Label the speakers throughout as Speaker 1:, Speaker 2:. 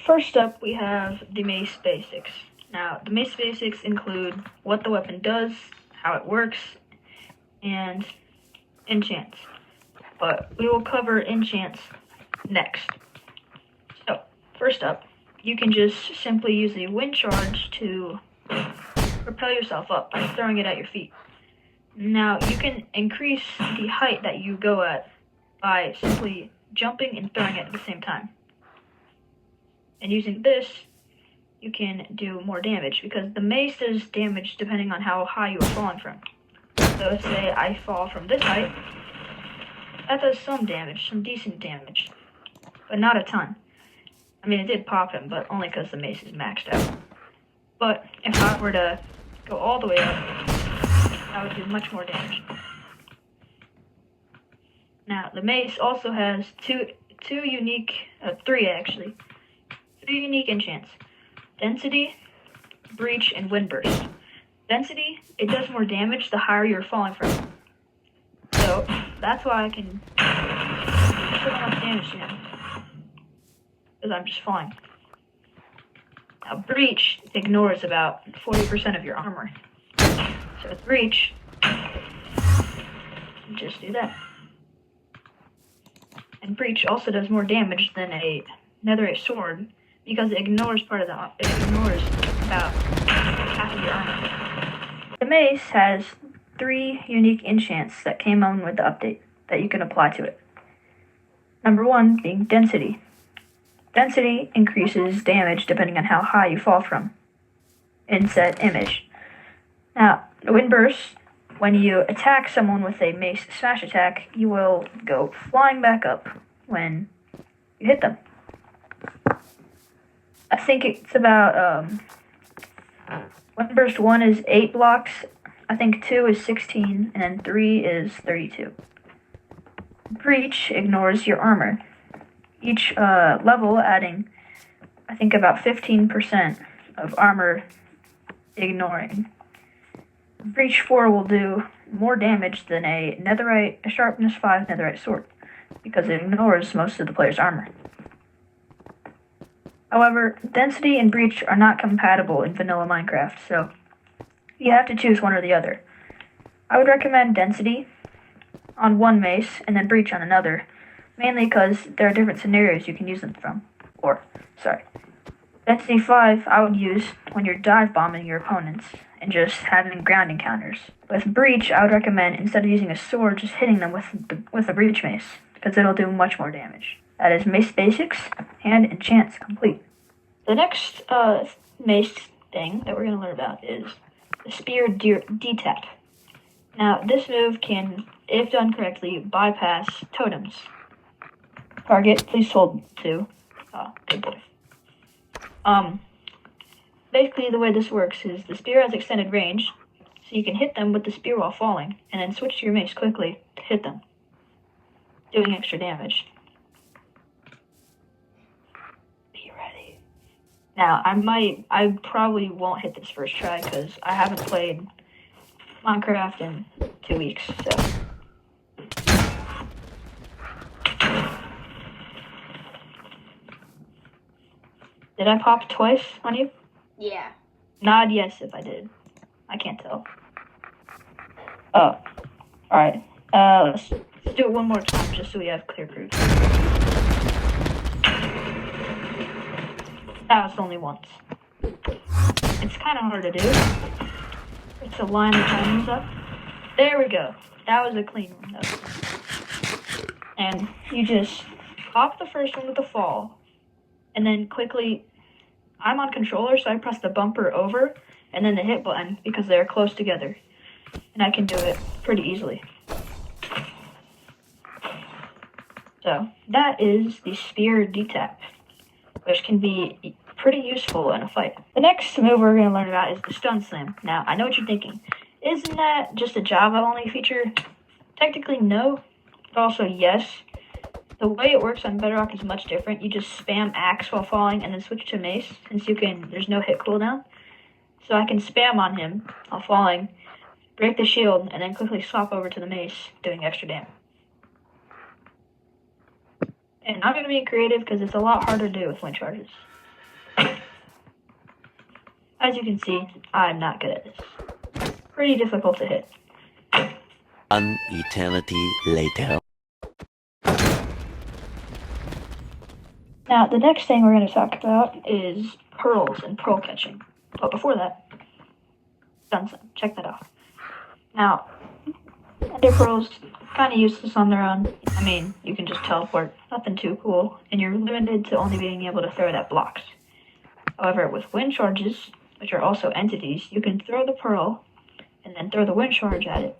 Speaker 1: First up, we have the Mace basics. Now, the Mace basics include what the weapon does, how it works, and enchants. But we will cover enchants next. So, first up, you can just simply use a wind charge to propel yourself up by throwing it at your feet. Now, you can increase the height that you go at by simply jumping and throwing it at the same time. And using this, you can do more damage, because the mace does damage depending on how high you are falling from. So let's say I fall from this height, that does some damage, some decent damage, but not a ton. I mean, it did pop him, but only because the mace is maxed out. But if I were to go all the way up, that would do much more damage. Now, the mace also has three unique enchants: Density, Breach, and Windburst. Density, it does more damage the higher you're falling from. So, that's why I can put so much damage to him, because I'm just falling. Now, Breach ignores about 40% of your armor. So with Breach, just do that. And Breach also does more damage than a netherite sword, because it ignores about half of your armor. The mace has 3 unique enchants that came on with the update that you can apply to it. Number 1 being Density. Density increases damage depending on how high you fall from in said image. Now, the Windburst, when you attack someone with a mace smash attack, you will go flying back up when you hit them. I think it's about, Windburst 1 is 8 blocks, I think 2 is 16, and then 3 is 32. Breach ignores your armor. Each level adding, I think, about 15% of armor ignoring. Breach 4 will do more damage than a sharpness 5 netherite sword, because it ignores most of the player's armor. However, Density and Breach are not compatible in vanilla Minecraft, so you have to choose one or the other. I would recommend Density on one mace and then Breach on another, mainly because there are different scenarios you can use them from. Density 5 I would use when you're dive bombing your opponents and just having ground encounters. With Breach, I would recommend, instead of using a sword, just hitting them with a Breach mace, because it'll do much more damage. That is Mace Basics and Enchants complete. The next mace thing that we're going to learn about is the Spear D-Tap. Now, this move can, if done correctly, bypass totems. Target, please hold 2. Good boy. Basically, the way this works is the spear has extended range, so you can hit them with the spear while falling, and then switch to your mace quickly to hit them, doing extra damage. Be ready. Now, I probably won't hit this first try, because I haven't played Minecraft in 2 weeks, so. Did I pop twice on you?
Speaker 2: Yeah.
Speaker 1: Nod yes if I did. I can't tell. Oh. Alright. Let's do it one more time just so we have clear proof. That was only once. It's kind of hard to do. It's to line the timers up. There we go. That was a clean one though. And you just pop the first one with the fall, and then quickly, I'm on controller, so I press the bumper over and then the hit button because they're close together. And I can do it pretty easily. So, that is the Spear D-Tap, which can be pretty useful in a fight. The next move we're going to learn about is the Stun Slam. Now, I know what you're thinking. Isn't that just a Java-only feature? Technically, no, but also yes. The way it works on Bedrock is much different. You just spam axe while falling and then switch to mace, since there's no hit cooldown. So I can spam on him while falling, break the shield, and then quickly swap over to the mace, doing extra damage. And I'm going to be creative because it's a lot harder to do with wind charges. As you can see, I'm not good at this. Pretty difficult to hit.
Speaker 2: An eternity later.
Speaker 1: Now, the next thing we're going to talk about is pearls and pearl catching. But before that, check that out. Now, ender pearls, kind of useless on their own. I mean, you can just teleport, nothing too cool, and you're limited to only being able to throw it at blocks. However, with wind charges, which are also entities, you can throw the pearl and then throw the wind charge at it,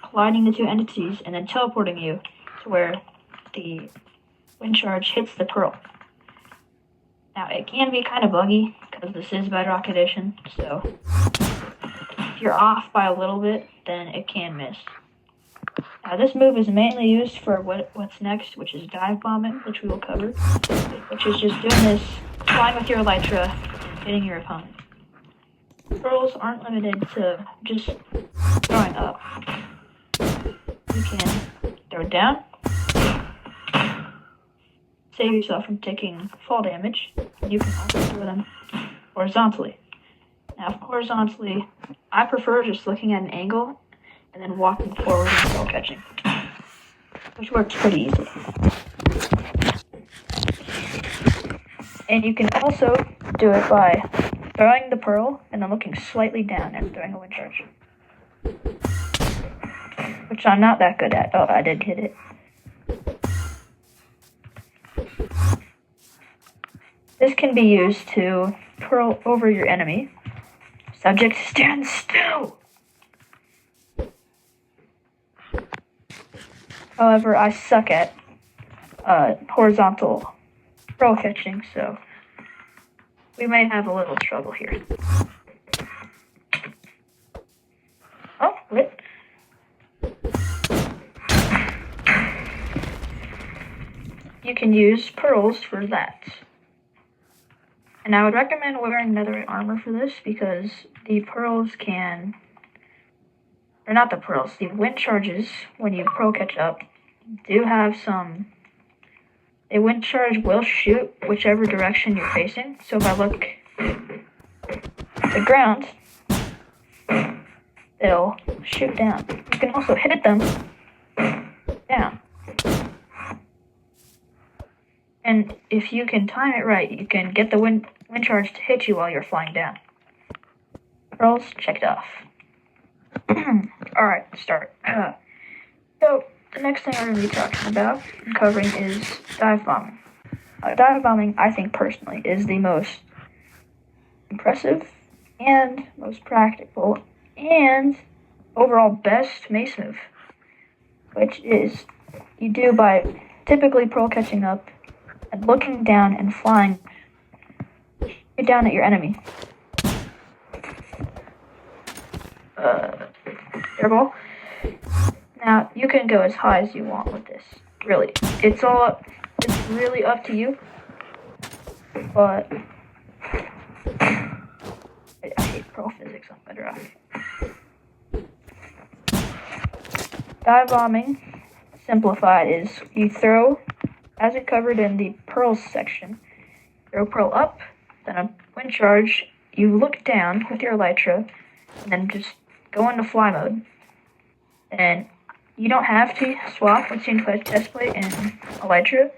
Speaker 1: colliding the two entities and then teleporting you to where the wind charge hits the pearl. Now, it can be kind of buggy because this is Bedrock Edition, so if you're off by a little bit, then it can miss. Now, this move is mainly used for what's next, which is dive bombing, which we will cover, which is just doing this, flying with your elytra, and hitting your opponent. Pearls aren't limited to just throwing up. You can throw it down, save yourself from taking fall damage. You can also throw them horizontally. Now, horizontally, I prefer just looking at an angle and then walking forward and pearl catching, which works pretty easy. And you can also do it by throwing the pearl and then looking slightly down and throwing a wind charge, which I'm not that good at. Oh, I did hit it. This can be used to pearl over your enemy. Subject, stand still! However, I suck at horizontal pearl catching, so we may have a little trouble here. Oh, lit. You can use pearls for that. And I would recommend wearing netherite armor for this because the pearls can... Or not the pearls, the wind charges, when you pearl catch up, do have some... A wind charge will shoot whichever direction you're facing. So if I look at the ground, it'll shoot down. You can also hit them down. And if you can time it right, you can get the wind charge to hit you while you're flying down. Pearls checked off. Alright, start. So, the next thing we're going to be talking about and covering is dive bombing. Dive bombing, I think personally, is the most impressive and most practical and overall best mace move, which is you do by typically pearl catching up and looking down and flying down at your enemy. Airball. Now, you can go as high as you want with this. Really. It's really up to you. But I hate pearl physics on Bedrock. Dive bombing, simplified, is you throw, as it covered in the pearls section, throw pearl up, then a wind charge, you look down with your elytra, and then just go into fly mode. And you don't have to swap between chestplate and elytra.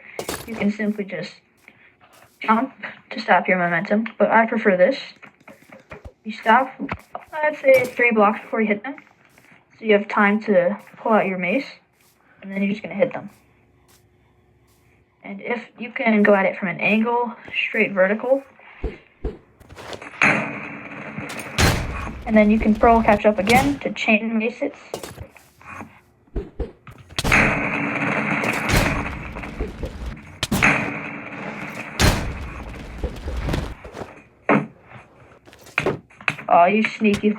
Speaker 1: You can simply just jump to stop your momentum, but I prefer this. You stop, I'd say 3 blocks before you hit them, so you have time to pull out your mace, and then you're just going to hit them. And if you can go at it from an angle, straight vertical, and then you can pearl catch up again to chain mace it. Oh, you sneaky.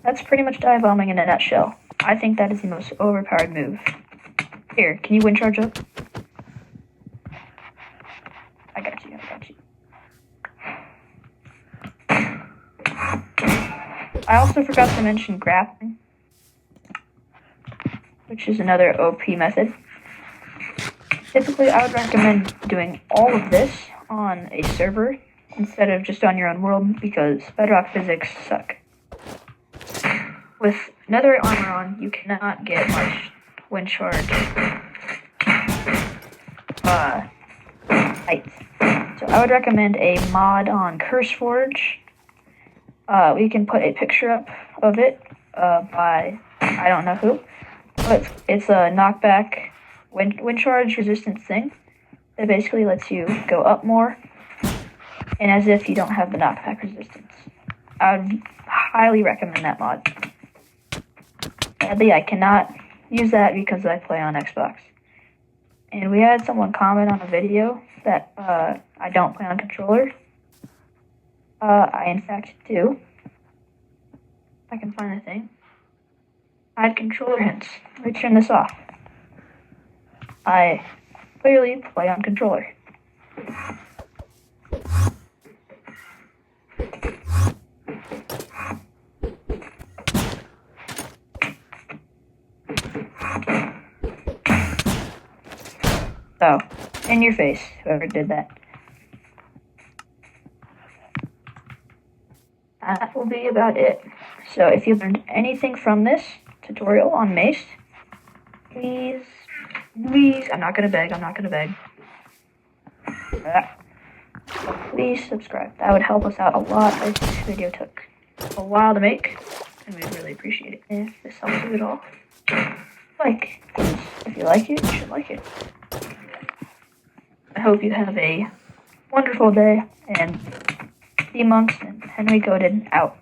Speaker 1: That's pretty much dive bombing in a nutshell. I think that is the most overpowered move. Here, can you wind charge up? I got you. I also forgot to mention grappling, which is another OP method. Typically, I would recommend doing all of this on a server instead of just on your own world because bedrock physics suck. With nether armor on, you cannot get much wind charge height. So I would recommend a mod on CurseForge. We can put a picture up of it by I don't know who, but it's a knockback wind charge resistance thing that basically lets you go up more, and as if you don't have the knockback resistance. I would highly recommend that mod. Sadly, I cannot use that because I play on Xbox. And we had someone comment on a video that I don't play on controller. I in fact do. If I can find the thing. Add controller hints. Let me turn this off. I clearly play on controller. So, in your face, whoever did that. That will be about it. So if you learned anything from this tutorial on Mace, please, I'm not gonna beg. Please subscribe. That would help us out a lot. This video took a while to make, and we'd really appreciate it if this helps you at all. Like, if you like it, you should like it. I hope you have a wonderful day, and the monks and Henry Godin out.